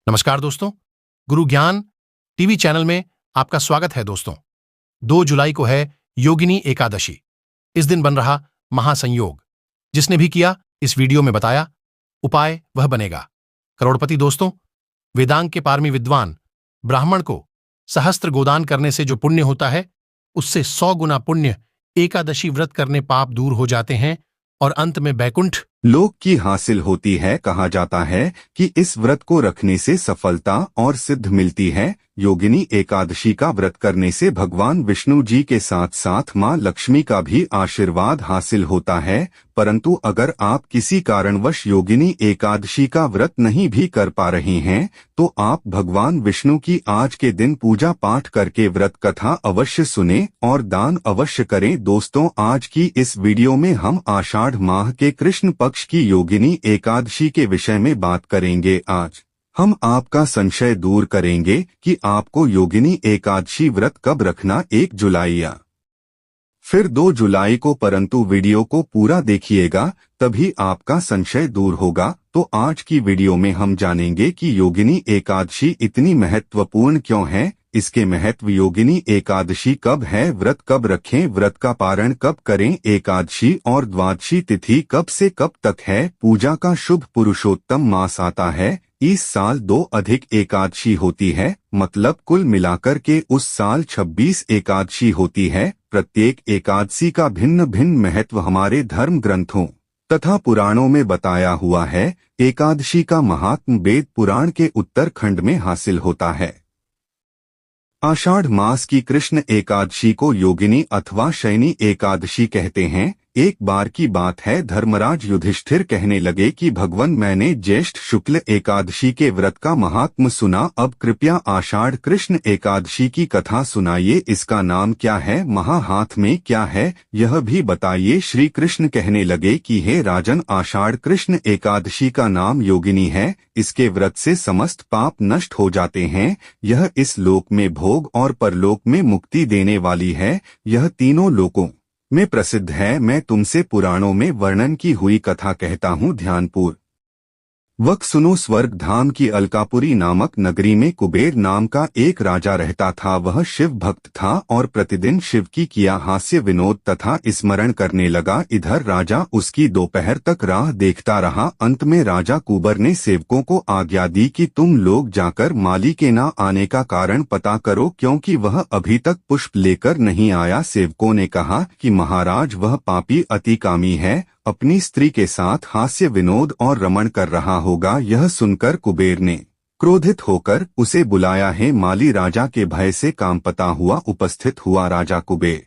नमस्कार दोस्तों, गुरु ज्ञान टीवी चैनल में आपका स्वागत है दोस्तों। 2 जुलाई को है योगिनी एकादशी। इस दिन बन रहा महासंयोग। जिसने भी किया इस वीडियो में बताया उपाय वह बनेगा करोड़पति। दोस्तों, वेदांग के पारमी विद्वान ब्राह्मण को सहस्त्र गोदान करने से जो पुण्य होता है उससे 100 गुना पुण्य एकादशी व्रत करने पाप दूर हो जाते हैं और अंत में बैकुंठ लोक की हासिल होती है। कहा जाता है कि इस व्रत को रखने से सफलता और सिद्ध मिलती है। योगिनी एकादशी का व्रत करने से भगवान विष्णु जी के साथ साथ मां लक्ष्मी का भी आशीर्वाद हासिल होता है। परंतु अगर आप किसी कारणवश योगिनी एकादशी का व्रत नहीं भी कर पा रहे हैं तो आप भगवान विष्णु की आज के दिन पूजा पाठ करके व्रत कथा अवश्य सुने और दान अवश्य करें। दोस्तों, आज की इस वीडियो में हम आषाढ़ माह के कृष्ण पक्ष की योगिनी एकादशी के विषय में बात करेंगे। आज हम आपका संशय दूर करेंगे कि आपको योगिनी एकादशी व्रत कब रखना, 1 जुलाई या फिर 2 जुलाई को, परंतु वीडियो को पूरा देखिएगा तभी आपका संशय दूर होगा। तो आज की वीडियो में हम जानेंगे कि योगिनी एकादशी इतनी महत्वपूर्ण क्यों है, इसके महत्व, योगिनी एकादशी कब है, व्रत कब रखें, व्रत का पारण कब करें, एकादशी और द्वादशी तिथि कब से कब तक है, पूजा का शुभ पुरुषोत्तम मास आता है, इस साल 2 अधिक एकादशी होती है, मतलब कुल मिलाकर के उस साल 26 एकादशी होती है। प्रत्येक एकादशी का भिन्न भिन्न महत्व हमारे धर्म ग्रंथों तथा पुराणों में बताया हुआ है। एकादशी का महात्म्य वेद पुराण के उत्तरखंड में हासिल होता है। आषाढ़ मास की कृष्ण एकादशी को योगिनी अथवा शयनी एकादशी कहते हैं। एक बार की बात है, धर्मराज युधिष्ठिर कहने लगे कि भगवान, मैंने ज्येष्ठ शुक्ल एकादशी के व्रत का महात्म्य सुना, अब कृपया आषाढ़ कृष्ण एकादशी की कथा सुनाइए। इसका नाम क्या है, महाहाथ में क्या है, यह भी बताइए। श्री कृष्ण कहने लगे कि हे राजन, आषाढ़ कृष्ण एकादशी का नाम योगिनी है। इसके व्रत से समस्त पाप नष्ट हो जाते हैं। यह इस लोक में भोग और परलोक में मुक्ति देने वाली है। यह तीनों लोकों में प्रसिद्ध है। मैं तुमसे पुराणों में वर्णन की हुई कथा कहता हूँ, ध्यानपूर्वक सुनो। स्वर्ग धाम की अलकापुरी नामक नगरी में कुबेर नाम का एक राजा रहता था। वह शिव भक्त था और प्रतिदिन शिव की किया हास्य विनोद तथा स्मरण करने लगा। इधर राजा उसकी दोपहर तक राह देखता रहा। अंत में राजा कुबेर ने सेवकों को आज्ञा दी कि तुम लोग जाकर माली के न आने का कारण पता करो, क्योंकि वह अभी तक पुष्प लेकर नहीं आया। सेवकों ने कहा कि महाराज, वह पापी अतिकामी है, अपनी स्त्री के साथ हास्य विनोद और रमण कर रहा होगा। यह सुनकर कुबेर ने क्रोधित होकर उसे बुलाया है। माली राजा के भय से कांपता हुआ उपस्थित हुआ। राजा कुबेर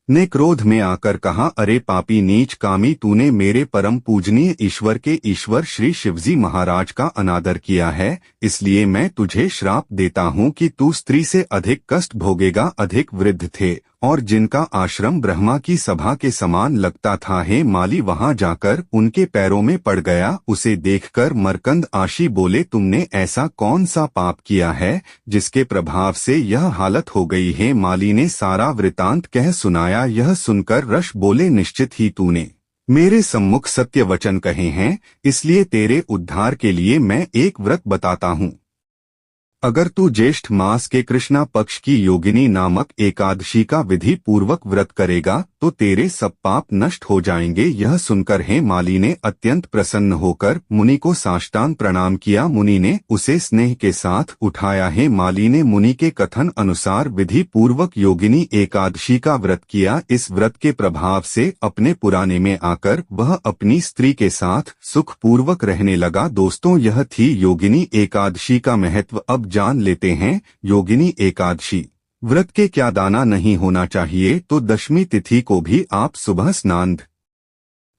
ने क्रोध में आकर कहा, अरे पापी नीच कामी, तूने मेरे परम पूजनीय ईश्वर के ईश्वर श्री शिवजी महाराज का अनादर किया है, इसलिए मैं तुझे श्राप देता हूँ कि तू स्त्री से अधिक कष्ट भोगेगा। अधिक वृद्ध थे और जिनका आश्रम ब्रह्मा की सभा के समान लगता था। हे माली वहां जाकर उनके पैरों में पड़ गया। उसे देखकर मरकंद आशी बोले, तुमने ऐसा कौन सा पाप किया है जिसके प्रभाव से यह हालत हो गई है। माली ने सारा वृतांत कह सुनाया। यह सुनकर ऋषि बोले, निश्चित ही तूने मेरे सम्मुख सत्य वचन कहे हैं, इसलिए तेरे उद्धार के लिए मैं एक व्रत बताता हूँ। अगर तू ज्येष्ठ मास के कृष्णा पक्ष की योगिनी नामक एकादशी का विधि पूर्वक व्रत करेगा तो तेरे सब पाप नष्ट हो जाएंगे। यह सुनकर हे माली ने अत्यंत प्रसन्न होकर मुनि को साष्टांग प्रणाम किया। मुनि ने उसे स्नेह के साथ उठाया है। माली ने मुनि के कथन अनुसार विधि पूर्वक योगिनी एकादशी का व्रत किया। इस व्रत के प्रभाव से अपने पुराने में आकर वह अपनी स्त्री के साथ सुख पूर्वक रहने लगा। दोस्तों, यह थी योगिनी एकादशी का महत्व। अब जान लेते हैं योगिनी एकादशी व्रत के क्या दाना नहीं होना चाहिए। तो दशमी तिथि को भी आप सुबह स्नान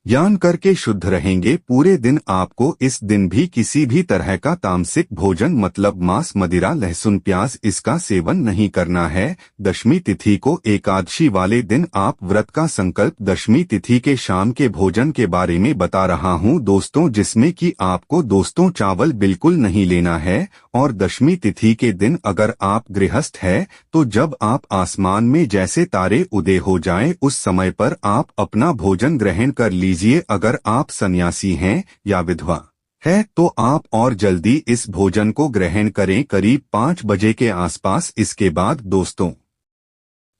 ध्यान करके शुद्ध रहेंगे। पूरे दिन आपको इस दिन भी किसी भी तरह का तामसिक भोजन मतलब मांस, मदिरा, लहसुन, प्याज इसका सेवन नहीं करना है। दशमी तिथि को एकादशी वाले दिन आप व्रत का संकल्प दशमी तिथि के शाम के भोजन के बारे में बता रहा हूँ दोस्तों, जिसमें कि आपको दोस्तों चावल बिल्कुल नहीं लेना है। और दशमी तिथि के दिन अगर आप गृहस्थ है तो जब आप आसमान में जैसे तारे उदय हो जाएं उस समय पर आप अपना भोजन ग्रहण कर लीजिए। अगर आप सन्यासी हैं या विधवा है तो आप और जल्दी इस भोजन को ग्रहण करें करीब 5 बजे के आसपास। इसके बाद दोस्तों,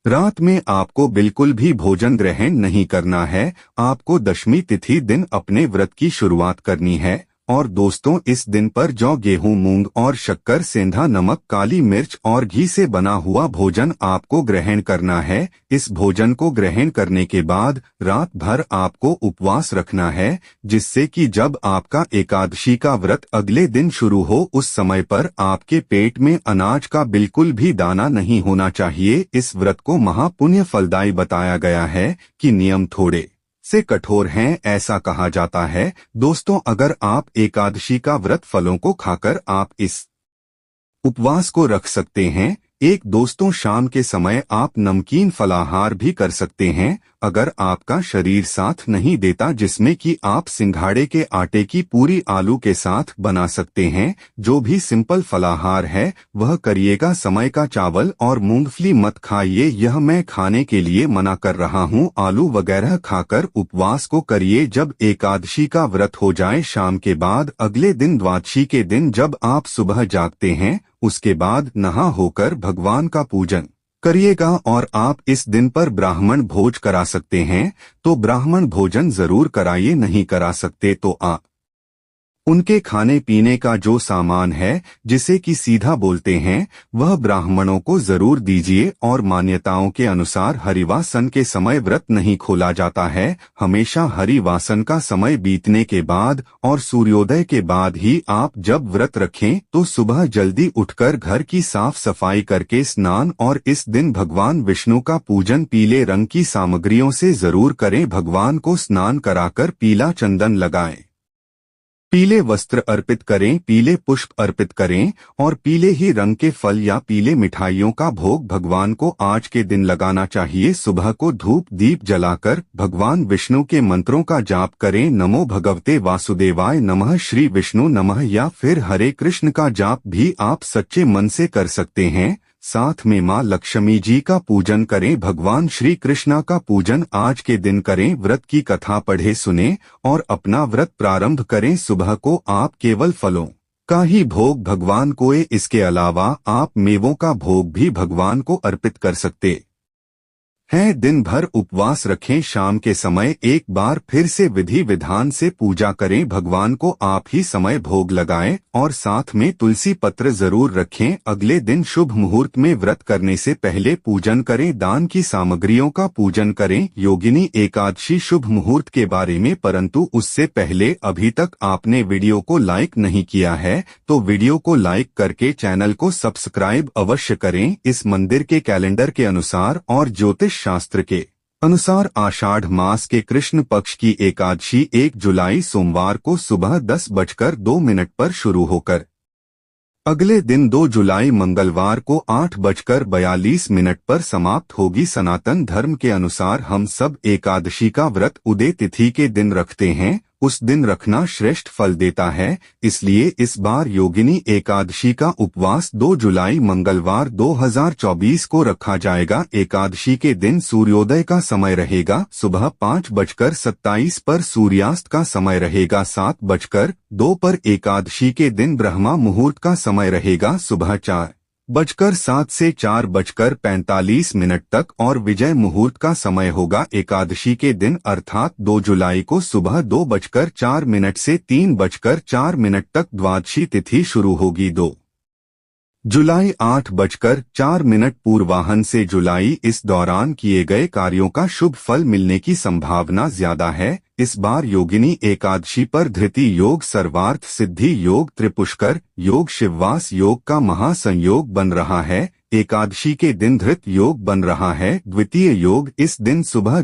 रात में आपको बिल्कुल भी भोजन ग्रहण नहीं करना है। आपको दशमी तिथि दिन अपने व्रत की शुरुआत करनी है। और दोस्तों, इस दिन पर जौ, गेहूं, मूंग और शक्कर, सेंधा नमक, काली मिर्च और घी से बना हुआ भोजन आपको ग्रहण करना है। इस भोजन को ग्रहण करने के बाद रात भर आपको उपवास रखना है, जिससे कि जब आपका एकादशी का व्रत अगले दिन शुरू हो उस समय पर आपके पेट में अनाज का बिल्कुल भी दाना नहीं होना चाहिए। इस व्रत को महापुण्य फलदायी बताया गया है कि नियम थोड़े से कठोर हैं, ऐसा कहा जाता है। दोस्तों, अगर आप एकादशी का व्रत फलों को खाकर आप इस उपवास को रख सकते हैं। दोस्तों, शाम के समय आप नमकीन फलाहार भी कर सकते हैं अगर आपका शरीर साथ नहीं देता, जिसमें कि आप सिंघाड़े के आटे की पूरी आलू के साथ बना सकते हैं। जो भी सिंपल फलाहार है वह करिएगा। समय का चावल और मूंगफली मत खाइए, यह मैं खाने के लिए मना कर रहा हूं। आलू वगैरह खाकर उपवास को करिए। जब एकादशी का व्रत हो जाए शाम के बाद अगले दिन द्वादशी के दिन जब आप सुबह जागते हैं, उसके बाद नहा होकर भगवान का पूजन करिएगा। और आप इस दिन पर ब्राह्मण भोज करा सकते हैं तो ब्राह्मण भोजन जरूर कराइए। नहीं करा सकते तो आप उनके खाने पीने का जो सामान है, जिसे कि सीधा बोलते हैं, वह ब्राह्मणों को जरूर दीजिए। और मान्यताओं के अनुसार हरिवासन के समय व्रत नहीं खोला जाता है। हमेशा हरिवासन का समय बीतने के बाद और सूर्योदय के बाद ही आप जब व्रत रखें तो सुबह जल्दी उठकर घर की साफ सफाई करके स्नान और इस दिन भगवान विष्णु का पूजन पीले रंग की सामग्रियों से जरूर करें। भगवान को स्नान कराकर पीला चंदन लगाएं, पीले वस्त्र अर्पित करें, पीले पुष्प अर्पित करें और पीले ही रंग के फल या पीले मिठाइयों का भोग भगवान को आज के दिन लगाना चाहिए। सुबह को धूप दीप जलाकर भगवान विष्णु के मंत्रों का जाप करें। नमो भगवते वासुदेवाय नमः, श्री विष्णु नमः या फिर हरे कृष्ण का जाप भी आप सच्चे मन से कर सकते हैं। साथ में माँ लक्ष्मी जी का पूजन करें। भगवान श्री कृष्णा का पूजन आज के दिन करें। व्रत की कथा पढ़े सुने और अपना व्रत प्रारंभ करें। सुबह को आप केवल फलों का ही भोग भगवान को इसके अलावा आप मेवों का भोग भी भगवान को अर्पित कर सकते हैं। दिन भर उपवास रखें। शाम के समय एक बार फिर से विधि विधान से पूजा करें। भगवान को आप ही समय भोग लगाएं और साथ में तुलसी पत्र जरूर रखें। अगले दिन शुभ मुहूर्त में व्रत करने से पहले पूजन करें। दान की सामग्रियों का पूजन करें। योगिनी एकादशी शुभ मुहूर्त के बारे में, परंतु उससे पहले अभी तक आपने वीडियो को लाइक नहीं किया है तो वीडियो को लाइक करके चैनल को सब्सक्राइब अवश्य करें। इस मंदिर के कैलेंडर के अनुसार और ज्योतिष शास्त्र के अनुसार आषाढ़ मास के कृष्ण पक्ष की एकादशी 1 जुलाई सोमवार को सुबह 10:02 पर शुरू होकर अगले दिन 2 जुलाई मंगलवार को 8:42 पर समाप्त होगी। सनातन धर्म के अनुसार हम सब एकादशी का व्रत उदय तिथि के दिन रखते हैं। उस दिन रखना श्रेष्ठ फल देता है। इसलिए इस बार योगिनी एकादशी का उपवास 2 जुलाई मंगलवार 2024 को रखा जाएगा। एकादशी के दिन सूर्योदय का समय रहेगा सुबह 5:27 पर, सूर्यास्त का समय रहेगा 7:02 पर। एकादशी के दिन ब्रह्मा मुहूर्त का समय रहेगा सुबह 4:07 से 4:45 तक और विजय मुहूर्त का समय होगा एकादशी के दिन अर्थात 2 जुलाई को सुबह 2:04 से 3:04 तक। द्वादशी तिथि शुरू होगी 2 जुलाई 8:04 पूर्वाहन से। जुलाई इस दौरान किए गए कार्यों का शुभ फल मिलने की संभावना ज्यादा है। इस बार योगिनी एकादशी पर धृति योग, सर्वार्थ सिद्धि योग, त्रिपुष्कर योग, शिववास योग का महासंयोग बन रहा है। एकादशी के दिन धृत योग बन रहा है। द्वितीय योग इस दिन सुबह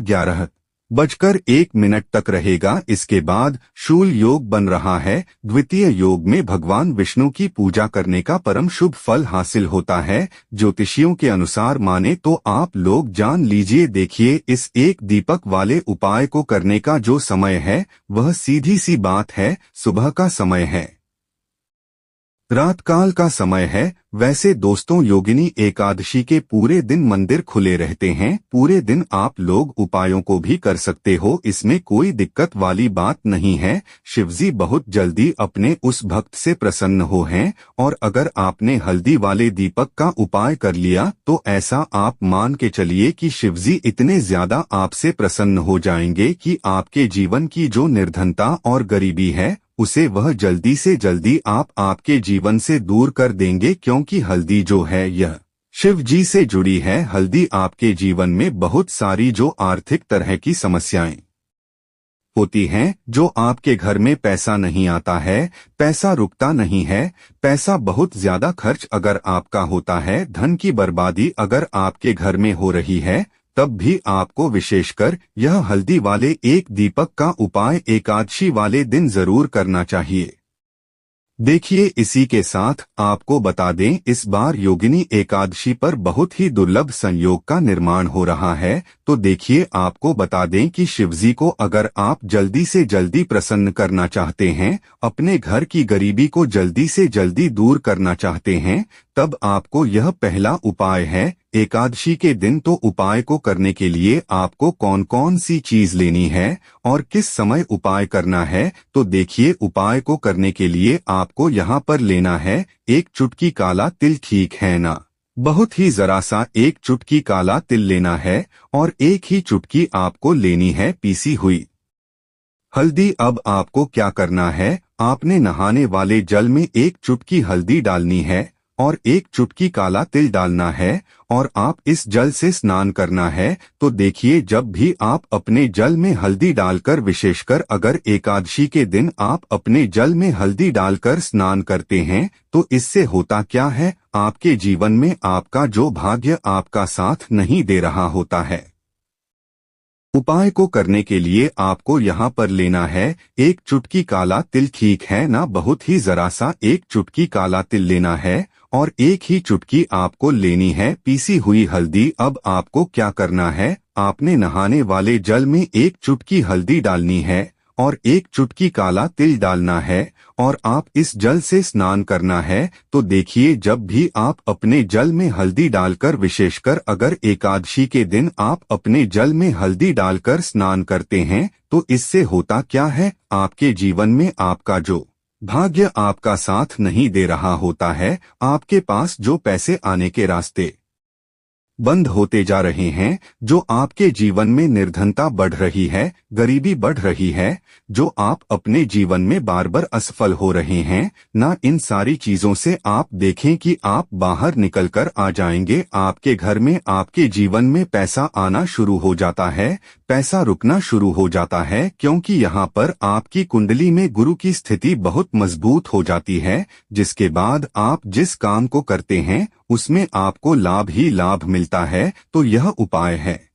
11:01 तक रहेगा। इसके बाद शूल योग बन रहा है। द्वितीय योग में भगवान विष्णु की पूजा करने का परम शुभ फल हासिल होता है। ज्योतिषियों के अनुसार माने तो आप लोग जान लीजिए। देखिए, इस एक दीपक वाले उपाय को करने का जो समय है वह सीधी सी बात है, सुबह का समय है। रात काल का समय है। वैसे दोस्तों, योगिनी एकादशी के पूरे दिन मंदिर खुले रहते हैं। पूरे दिन आप लोग उपायों को भी कर सकते हो, इसमें कोई दिक्कत वाली बात नहीं है। शिवजी बहुत जल्दी अपने उस भक्त से प्रसन्न हो हैं, और अगर आपने हल्दी वाले दीपक का उपाय कर लिया तो ऐसा आप मान के चलिए कि शिवजी इतने ज्यादा आपसे प्रसन्न हो जाएंगे कि आपके जीवन की जो निर्धनता और गरीबी है उसे वह जल्दी से जल्दी आपके जीवन से दूर कर देंगे, क्योंकि हल्दी जो है यह शिव जी से जुड़ी है। हल्दी आपके जीवन में बहुत सारी जो आर्थिक तरह की समस्याएं होती हैं, जो आपके घर में पैसा नहीं आता है, पैसा रुकता नहीं है, पैसा बहुत ज्यादा खर्च अगर आपका होता है, धन की बर्बादी अगर आपके घर में हो रही है, तब भी आपको विशेषकर यह हल्दी वाले एक दीपक का उपाय एकादशी वाले दिन जरूर करना चाहिए। देखिए, इसी के साथ आपको बता दें, इस बार योगिनी एकादशी पर बहुत ही दुर्लभ संयोग का निर्माण हो रहा है। तो देखिए, आपको बता दें कि शिवजी को अगर आप जल्दी से जल्दी प्रसन्न करना चाहते हैं, अपने घर की गरीबी को जल्दी से जल्दी दूर करना चाहते हैं, तब आपको यह पहला उपाय है। एकादशी के दिन तो उपाय को करने के लिए आपको कौन कौन सी चीज लेनी है और किस समय उपाय करना है, तो देखिए, उपाय को करने के लिए आपको यहाँ पर लेना है एक चुटकी काला तिल, ठीक है ना। बहुत ही जरा सा एक चुटकी काला तिल लेना है, और एक ही चुटकी आपको लेनी है पीसी हुई हल्दी। अब आपको क्या करना है, आपने नहाने वाले जल में एक चुटकी हल्दी डालनी है और एक चुटकी काला तिल डालना है, और आप इस जल से स्नान करना है। तो देखिए, जब भी आप अपने जल में हल्दी डालकर, विशेषकर अगर एकादशी के दिन आप अपने जल में हल्दी डालकर स्नान करते हैं, तो इससे होता क्या है, आपके जीवन में आपका जो भाग्य आपका साथ नहीं दे रहा होता है। उपाय को करने के लिए आपको यहाँ पर लेना है एक चुटकी काला तिल, ठीक है ना। बहुत ही जरा सा एक चुटकी काला तिल लेना है, और एक ही चुटकी आपको लेनी है पीसी हुई हल्दी। अब आपको क्या करना है, आपने नहाने वाले जल में एक चुटकी हल्दी डालनी है और एक चुटकी काला तिल डालना है, और आप इस जल से स्नान करना है। तो देखिए, जब भी आप अपने जल में हल्दी डालकर, विशेषकर अगर एकादशी के दिन आप अपने जल में हल्दी डालकर स्नान करते हैं, तो इससे होता क्या है, आपके जीवन में आपका जो भाग्य आपका साथ नहीं दे रहा होता है, आपके पास जो पैसे आने के रास्ते बंद होते जा रहे हैं, जो आपके जीवन में निर्धनता बढ़ रही है, गरीबी बढ़ रही है, जो आप अपने जीवन में बार बार असफल हो रहे हैं ना, इन सारी चीजों से आप देखें कि आप बाहर निकलकर आ जाएंगे। आपके घर में, आपके जीवन में पैसा आना शुरू हो जाता है, पैसा रुकना शुरू हो जाता है, क्योंकि यहाँ पर आपकी कुंडली में गुरु की स्थिति बहुत मजबूत हो जाती है, जिसके बाद आप जिस काम को करते हैं उसमें आपको लाभ ही लाभ मिलता है। तो यह उपाय है।